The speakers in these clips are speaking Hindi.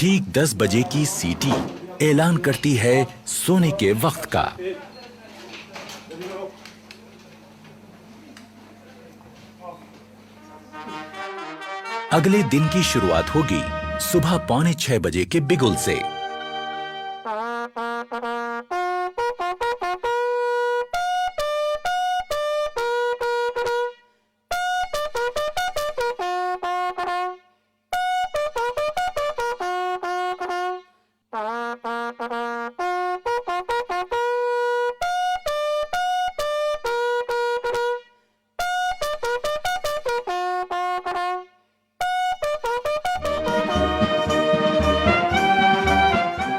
ठीक 10 बजे की सीटी ऐलान करती है सोने के वक्त का। अगले दिन की शुरुआत होगी सुबह 5:45 बजे के बिगुल से।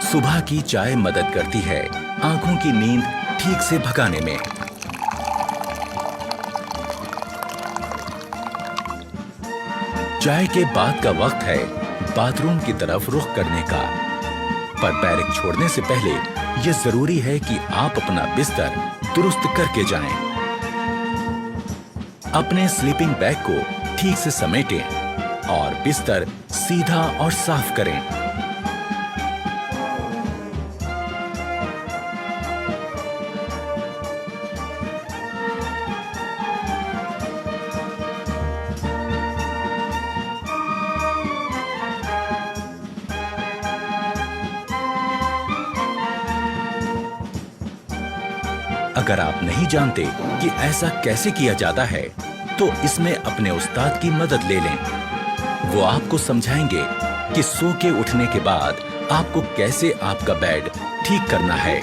सुबह की चाय मदद करती है आंखों की नींद ठीक से भगाने में। चाय के बाद का वक्त है बाथरूम की तरफ रुख करने का। पर बैरक छोड़ने से पहले यह जरूरी है कि आप अपना बिस्तर दुरुस्त करके जाएं। अपने स्लीपिंग बैग को ठीक से समेटें और बिस्तर सीधा और साफ करें। अगर आप नहीं जानते कि ऐसा कैसे किया जाता है, तो इसमें अपने उस्ताद की मदद ले लें। वो आपको समझाएंगे कि सो के उठने के बाद आपको कैसे आपका बेड ठीक करना है।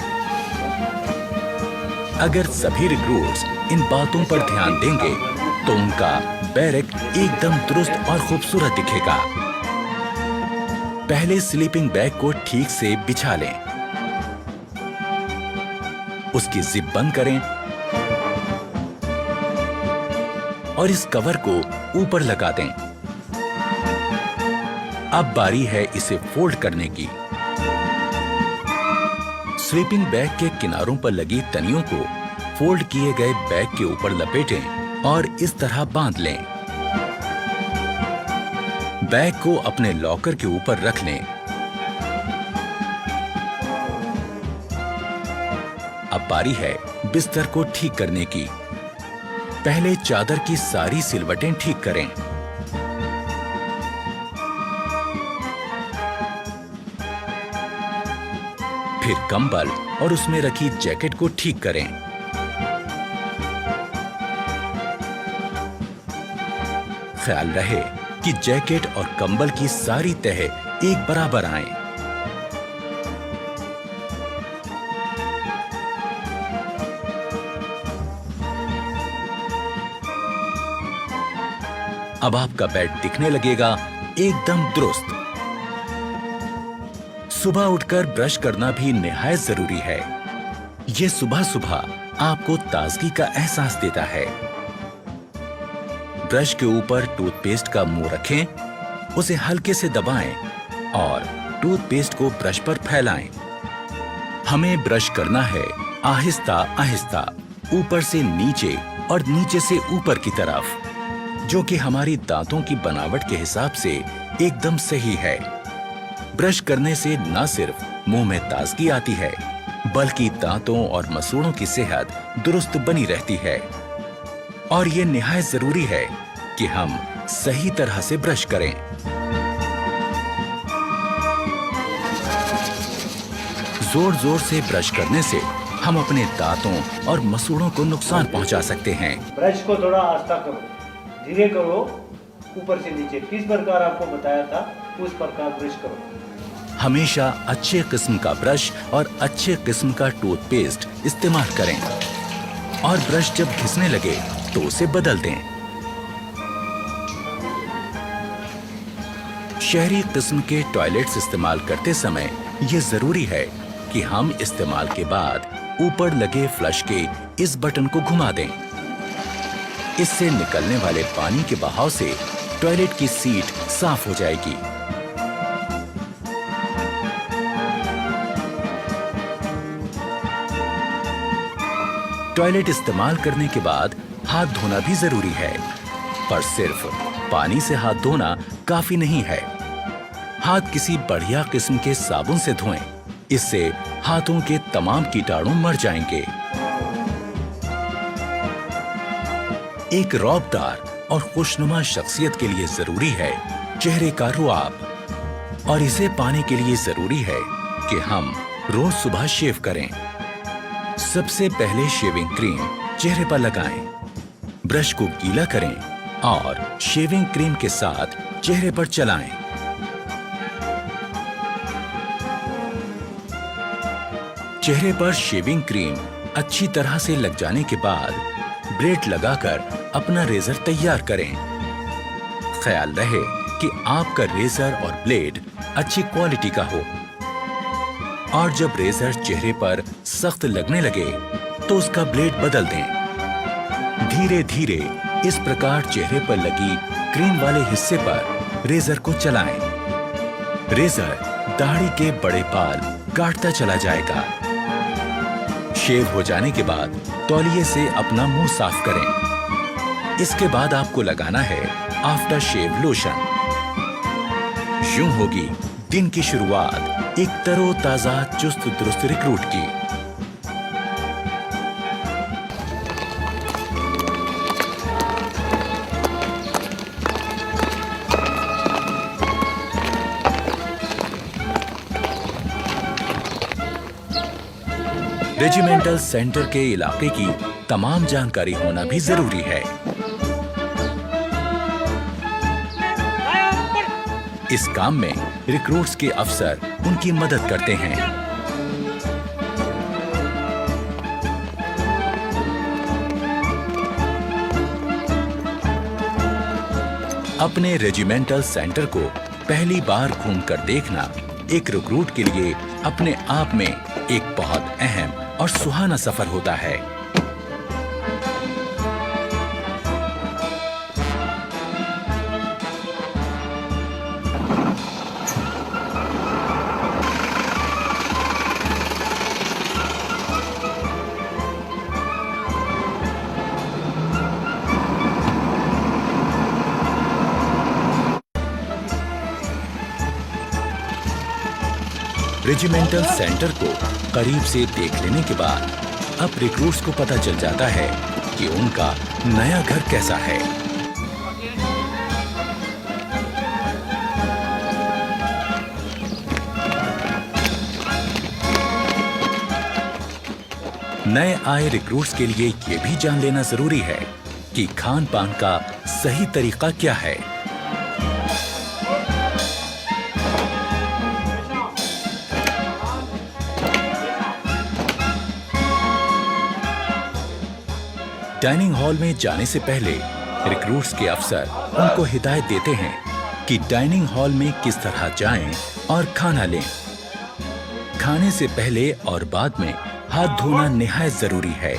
अगर सभी रिक्रूट्स इन बातों पर ध्यान देंगे, तो उनका बैरक एकदम दुरुस्त और खूबसूरत दिखेगा। पहले स्लीपिंग बैग को ठीक से बिछा लें, उसकी जिप बंद करें और इस कवर को ऊपर लगा दें। अब बारी है इसे फोल्ड करने की। स्लीपिंग बैग के किनारों पर लगी तनियों को फोल्ड किए गए बैग के ऊपर लपेटें और इस तरह बांध लें। बैग को अपने लॉकर के ऊपर रख लें। अब बारी है बिस्तर को ठीक करने की। पहले चादर की सारी सिलवटें ठीक करें। फिर कंबल और उसमें रखी जैकेट को ठीक करें। ख्याल रहे कि जैकेट और कंबल की सारी तह एक बराबर आएं। अब आपका बेड दिखने लगेगा एकदम दुरुस्त। सुबह उठकर ब्रश करना भी निहायत जरूरी है। ये सुबह सुबह आपको ताजगी का एहसास देता है। ब्रश के ऊपर टूथपेस्ट का मुंह रखें, उसे हल्के से दबाएं और टूथपेस्ट को ब्रश पर फैलाएं। हमें ब्रश करना है आहिस्ता आहिस्ता, ऊपर से नीचे और नीचे से ऊपर की तरफ, जो कि हमारी दांतों की बनावट के हिसाब से एकदम सही है। ब्रश करने से न सिर्फ मुंह में ताजगी आती है, बल्कि दांतों और मसूड़ों की सेहत दुरुस्त बनी रहती है। और ये निहायत जरूरी है कि हम सही तरह से ब्रश करें। जोर जोर से ब्रश करने से हम अपने दांतों और मसूड़ों को नुकसान पहुंचा सकते हैं। ब्रश को थोड़ा आस्था करो, धीरे करो, ऊपर से नीचे किस प्रकार आपको बताया था उस प्रकार ब्रश करो। हमेशा अच्छे किस्म का ब्रश और अच्छे किस्म का टूथपेस्ट इस्तेमाल करें और ब्रश जब घिसने लगे तो उसे बदल दें। शहरी किस्म के टॉयलेट्स इस्तेमाल करते समय यह जरूरी है कि हम इस्तेमाल के बाद ऊपर लगे फ्लश के इस बटन को घुमा दें। इससे निकलने वाले पानी के बहाव से टॉयलेट की सीट साफ हो जाएगी। टॉयलेट इस्तेमाल करने के बाद हाथ धोना भी जरूरी है, पर सिर्फ पानी से हाथ धोना काफी नहीं है। हाथ किसी बढ़िया किस्म के साबुन से धोएं। इससे हाथों के तमाम कीटाणु मर जाएंगे। एक रौबदार और खुशनुमा शख्सियत के लिए जरूरी है चेहरे का रुआब, और इसे पाने के लिए जरूरी है कि हम रोज सुबह शेव करें। सबसे पहले शेविंग क्रीम चेहरे पर लगाएं। ब्रश को गीला करें और शेविंग क्रीम के साथ चेहरे पर चलाएं। चेहरे पर शेविंग क्रीम अच्छी तरह से लग जाने के बाद ब्लेड लगाकर अपना रेजर तैयार करें। ख्याल रहे कि आपका रेजर और ब्लेड अच्छी क्वालिटी का हो, और जब रेजर चेहरे पर सख्त लगने लगे तो उसका ब्लेड बदल दें। धीरे धीरे इस प्रकार चेहरे पर लगी क्रीम वाले हिस्से पर रेजर को चलाएं। रेजर दाढ़ी के बड़े बाल काटता चला जाएगा। शेव हो जाने के बाद तौलिए से अपना मुंह साफ करें। इसके बाद आपको लगाना है आफ्टर शेव लोशन। यूं होगी दिन की शुरुआत एक तरोताजा चुस्त दुरुस्त रिक्रूट की। रेजिमेंटल सेंटर के इलाके की तमाम जानकारी होना भी जरूरी है। इस काम में रिक्रूट्स के अफसर उनकी मदद करते हैं। अपने रेजिमेंटल सेंटर को पहली बार घूमकर देखना एक रिक्रूट के लिए अपने आप में एक बहुत अहम और सुहाना सफर होता है। रेजिमेंटल सेंटर को करीब से देख लेने के बाद अब रिक्रूट्स को पता चल जाता है कि उनका नया घर कैसा है। नए आए रिक्रूट्स के लिए ये भी जान लेना जरूरी है कि खान पान का सही तरीका क्या है। डाइनिंग हॉल में जाने से पहले रिक्रूट्स के अफसर उनको हिदायत देते हैं कि डाइनिंग हॉल में किस तरह जाएं और खाना लें। खाने से पहले और बाद में हाथ धोना निहायत जरूरी है।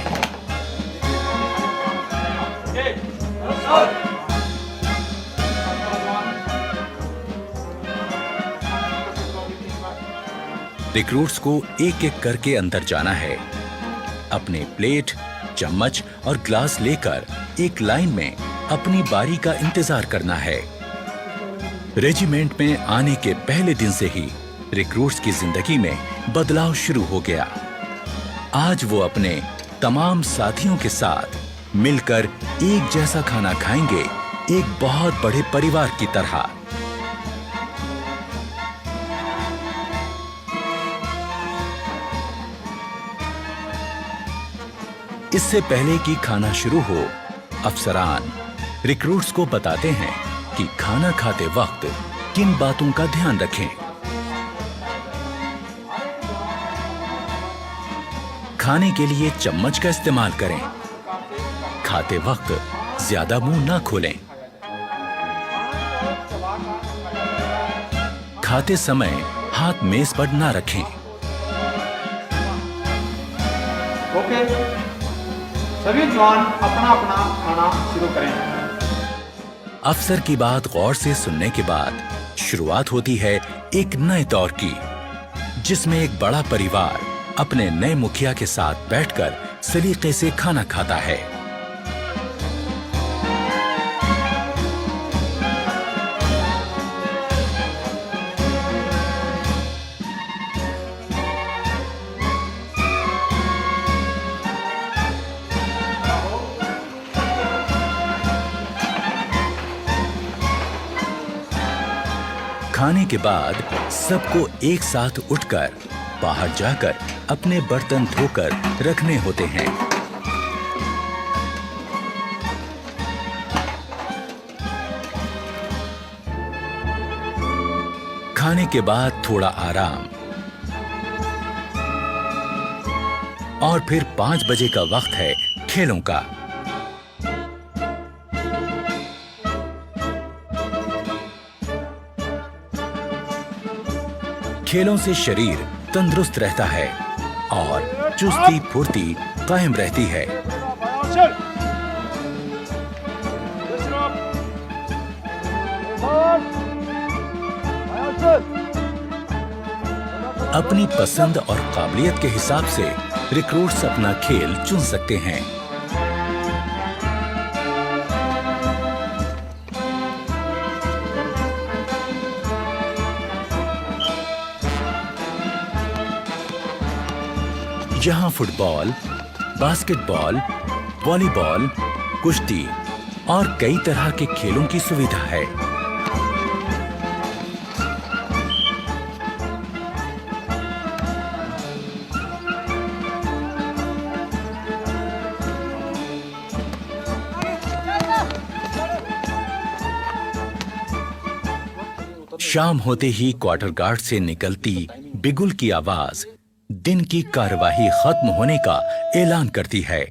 रिक्रूट्स को एक एक करके अंदर जाना है। अपने प्लेट, चम्मच और ग्लास लेकर एक लाइन में अपनी बारी का इंतजार करना है। रेजिमेंट में आने के पहले दिन से ही रिक्रूट्स की जिंदगी में बदलाव शुरू हो गया। आज वो अपने तमाम साथियों के साथ मिलकर एक जैसा खाना खाएंगे, एक बहुत बड़े परिवार की तरह। इससे पहले कि खाना शुरू हो, अफसरान रिक्रूट्स को बताते हैं कि खाना खाते वक्त किन बातों का ध्यान रखें। खाने के लिए चम्मच का इस्तेमाल करें। खाते वक्त ज्यादा मुंह ना खोलें। खाते समय हाथ मेज पर ना रखें। ओके, सभी जवान अपना अपना खाना शुरू करें। अफसर की बात गौर से सुनने के बाद शुरुआत होती है एक नए दौर की, जिसमें एक बड़ा परिवार अपने नए मुखिया के साथ बैठकर सलीके से खाना खाता है। खाने के बाद सबको एक साथ उठकर बाहर जाकर अपने बर्तन धोकर रखने होते हैं। खाने के बाद थोड़ा आराम और फिर 5 बजे का वक्त है खेलों का। खेलों से शरीर तंदुरुस्त रहता है और चुस्ती फुर्ती कायम रहती है। अपनी पसंद और काबिलियत के हिसाब से रिक्रूट्स अपना खेल चुन सकते हैं। यहाँ फुटबॉल, बास्केटबॉल, वॉलीबॉल, कुश्ती और कई तरह के खेलों की सुविधा है। शाम होते ही क्वार्टर गार्ड से निकलती बिगुल की आवाज दिन की कार्यवाही खत्म होने का ऐलान करती है।